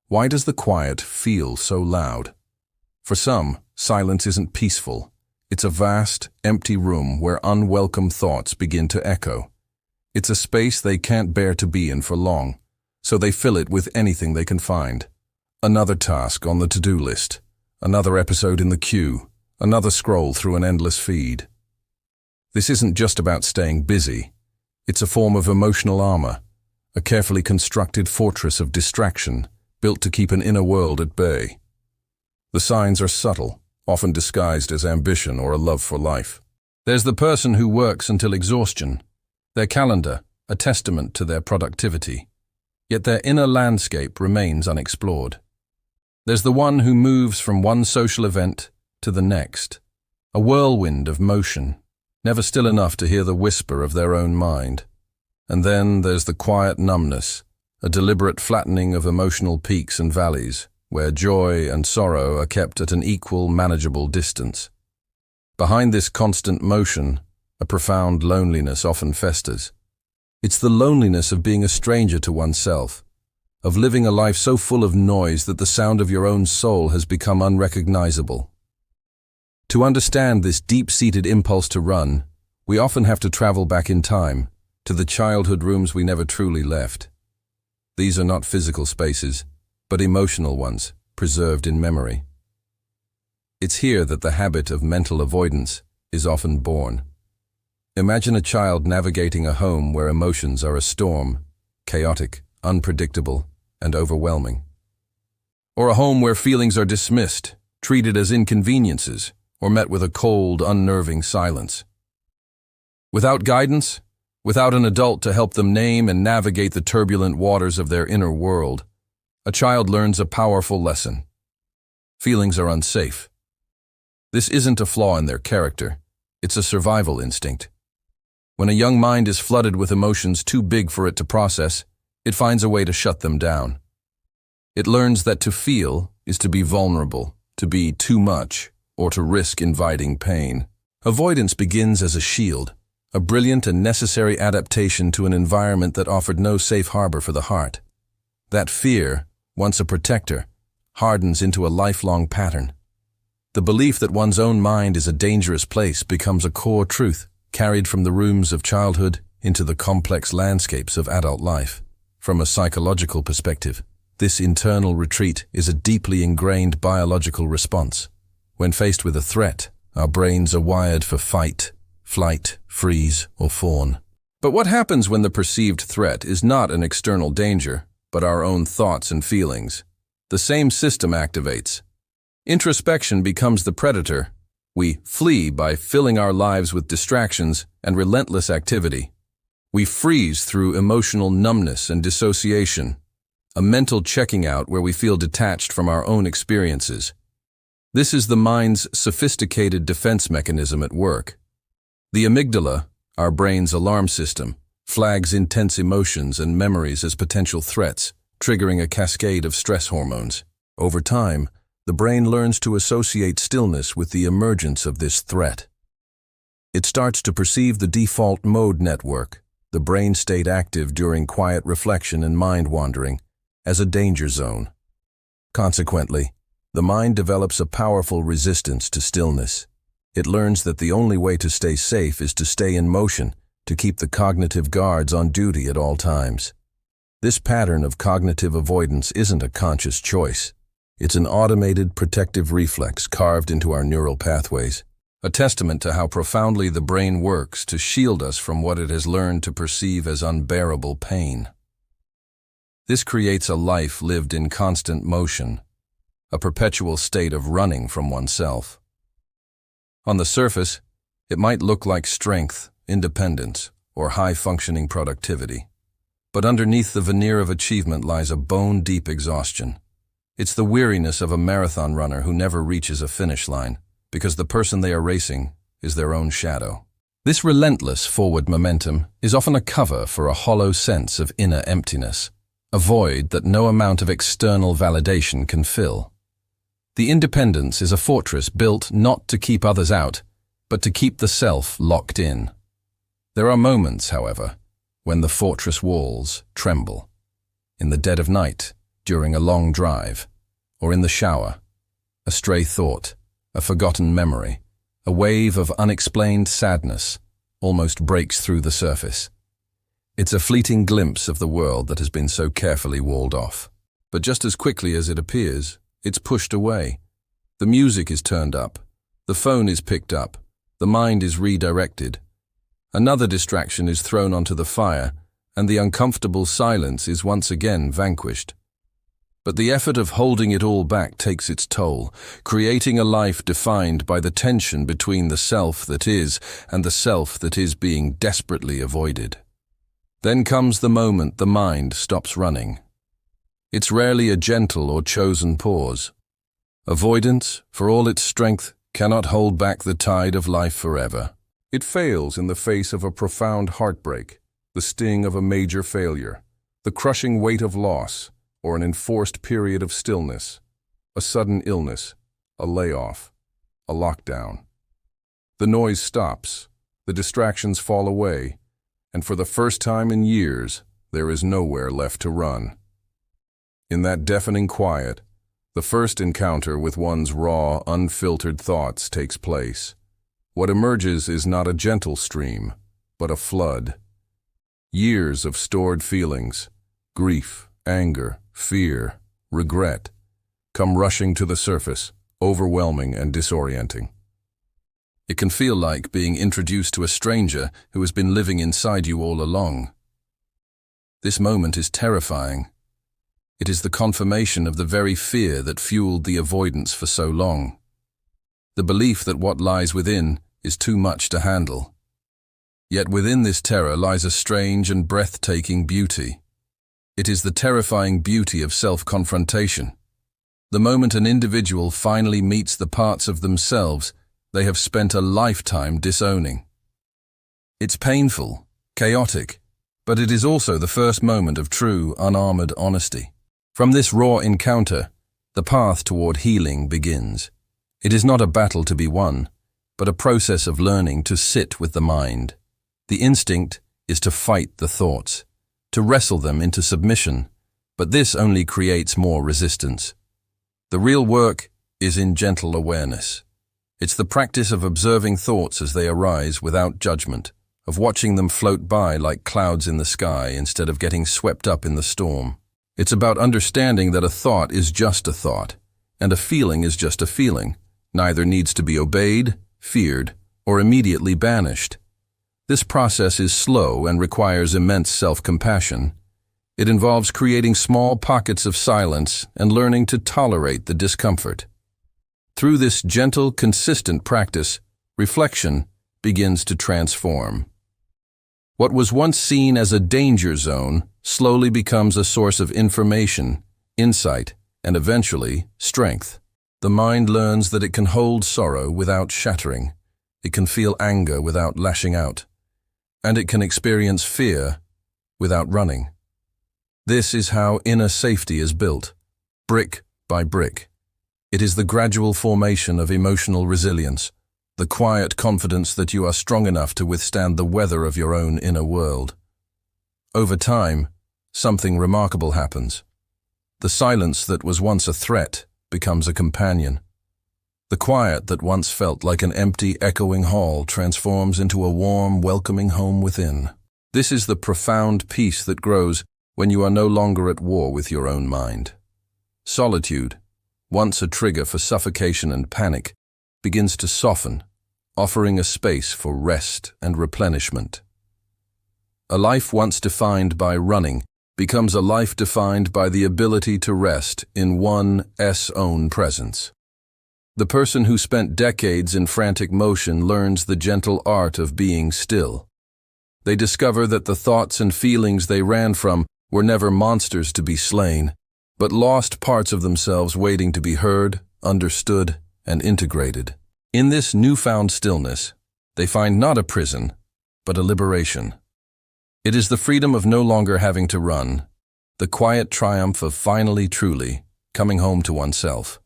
Why does the quiet feel so loud? For some, silence isn't peaceful. It's a vast, empty room where unwelcome thoughts begin to echo. It's a space they can't bear to be in for long, so they fill it with anything they can find. Another task on the to-do list, another episode in the queue, another scroll through an endless feed. This isn't just about staying busy. It's a form of emotional armor, a carefully constructed fortress of distraction built to keep an inner world at bay. The signs are subtle, often disguised as ambition or a love for life. There's the person who works until exhaustion, their calendar a testament to their productivity, yet their inner landscape remains unexplored. There's the one who moves from one social event to the next, a whirlwind of motion, never still enough to hear the whisper of their own mind. And then there's the quiet numbness, a deliberate flattening of emotional peaks and valleys, where joy and sorrow are kept at an equal, manageable distance. Behind this constant motion, a profound loneliness often festers. It's the loneliness of being a stranger to oneself, of living a life so full of noise that the sound of your own soul has become unrecognizable. To understand this deep-seated impulse to run, we often have to travel back in time, to the childhood rooms we never truly left. These are not physical spaces, but emotional ones, preserved in memory. It's here that the habit of mental avoidance is often born. Imagine a child navigating a home where emotions are a storm, chaotic, unpredictable, and overwhelming. Or a home where feelings are dismissed, treated as inconveniences, or met with a cold, unnerving silence. Without guidance, without an adult to help them name and navigate the turbulent waters of their inner world, a child learns a powerful lesson. Feelings are unsafe. This isn't a flaw in their character, it's a survival instinct. When a young mind is flooded with emotions too big for it to process, it finds a way to shut them down. It learns that to feel is to be vulnerable, to be too much, or to risk inviting pain. Avoidance begins as a shield, a brilliant and necessary adaptation to an environment that offered no safe harbor for the heart. That fear, once a protector, hardens into a lifelong pattern. The belief that one's own mind is a dangerous place becomes a core truth, carried from the rooms of childhood into the complex landscapes of adult life. From a psychological perspective, this internal retreat is a deeply ingrained biological response. When faced with a threat, our brains are wired for fight, flight, freeze, or fawn. But what happens when the perceived threat is not an external danger, but our own thoughts and feelings? The same system activates. Introspection becomes the predator. We flee by filling our lives with distractions and relentless activity. We freeze through emotional numbness and dissociation, a mental checking out where we feel detached from our own experiences. This is the mind's sophisticated defense mechanism at work. The amygdala, our brain's alarm system, flags intense emotions and memories as potential threats, triggering a cascade of stress hormones. Over time, the brain learns to associate stillness with the emergence of this threat. It starts to perceive the default mode network, the brain state active during quiet reflection and mind wandering, as a danger zone. Consequently, the mind develops a powerful resistance to stillness. It learns that the only way to stay safe is to stay in motion, to keep the cognitive guards on duty at all times. This pattern of cognitive avoidance isn't a conscious choice. It's an automated protective reflex carved into our neural pathways, a testament to how profoundly the brain works to shield us from what it has learned to perceive as unbearable pain. This creates a life lived in constant motion, a perpetual state of running from oneself. On the surface, it might look like strength, independence, or high-functioning productivity. But underneath the veneer of achievement lies a bone-deep exhaustion. It's the weariness of a marathon runner who never reaches a finish line, because the person they are racing is their own shadow. This relentless forward momentum is often a cover for a hollow sense of inner emptiness, a void that no amount of external validation can fill. The independence is a fortress built not to keep others out, but to keep the self locked in. There are moments, however, when the fortress walls tremble. In the dead of night, during a long drive, or in the shower. A stray thought, a forgotten memory, a wave of unexplained sadness almost breaks through the surface. It's a fleeting glimpse of the world that has been so carefully walled off. But just as quickly as it appears, it's pushed away. The music is turned up, the phone is picked up, the mind is redirected. Another distraction is thrown onto the fire, and the uncomfortable silence is once again vanquished. But the effort of holding it all back takes its toll, creating a life defined by the tension between the self that is and the self that is being desperately avoided. Then comes the moment the mind stops running. It's rarely a gentle or chosen pause. Avoidance, for all its strength, cannot hold back the tide of life forever. It fails in the face of a profound heartbreak, the sting of a major failure, the crushing weight of loss, or an enforced period of stillness, a sudden illness, a layoff, a lockdown. The noise stops, the distractions fall away, and for the first time in years, there is nowhere left to run. In that deafening quiet, the first encounter with one's raw, unfiltered thoughts takes place. What emerges is not a gentle stream, but a flood. Years of stored feelings, grief, anger, fear, regret, come rushing to the surface, overwhelming and disorienting. It can feel like being introduced to a stranger who has been living inside you all along. This moment is terrifying. It is the confirmation of the very fear that fueled the avoidance for so long. The belief that what lies within is too much to handle. Yet within this terror lies a strange and breathtaking beauty. It is the terrifying beauty of self-confrontation. The moment an individual finally meets the parts of themselves they have spent a lifetime disowning. It's painful, chaotic, but it is also the first moment of true, unarmored honesty. From this raw encounter, the path toward healing begins. It is not a battle to be won, but a process of learning to sit with the mind. The instinct is to fight the thoughts, to wrestle them into submission, but this only creates more resistance. The real work is in gentle awareness. It's the practice of observing thoughts as they arise without judgment, of watching them float by like clouds in the sky instead of getting swept up in the storm. It's about understanding that a thought is just a thought, and a feeling is just a feeling. Neither needs to be obeyed, feared, or immediately banished. This process is slow and requires immense self-compassion. It involves creating small pockets of silence and learning to tolerate the discomfort. Through this gentle, consistent practice, reflection begins to transform. What was once seen as a danger zone slowly becomes a source of information, insight, and eventually, strength. The mind learns that it can hold sorrow without shattering. It can feel anger without lashing out. And it can experience fear without running. This is how inner safety is built, brick by brick. It is the gradual formation of emotional resilience, the quiet confidence that you are strong enough to withstand the weather of your own inner world. Over time, something remarkable happens. The silence that was once a threat becomes a companion. The quiet that once felt like an empty, echoing hall transforms into a warm, welcoming home within. This is the profound peace that grows when you are no longer at war with your own mind. Solitude, once a trigger for suffocation and panic, begins to soften, offering a space for rest and replenishment. A life once defined by running becomes a life defined by the ability to rest in one's own presence. The person who spent decades in frantic motion learns the gentle art of being still. They discover that the thoughts and feelings they ran from were never monsters to be slain, but lost parts of themselves waiting to be heard, understood, and integrated. In this newfound stillness, they find not a prison, but a liberation. It is the freedom of no longer having to run, the quiet triumph of finally truly coming home to oneself.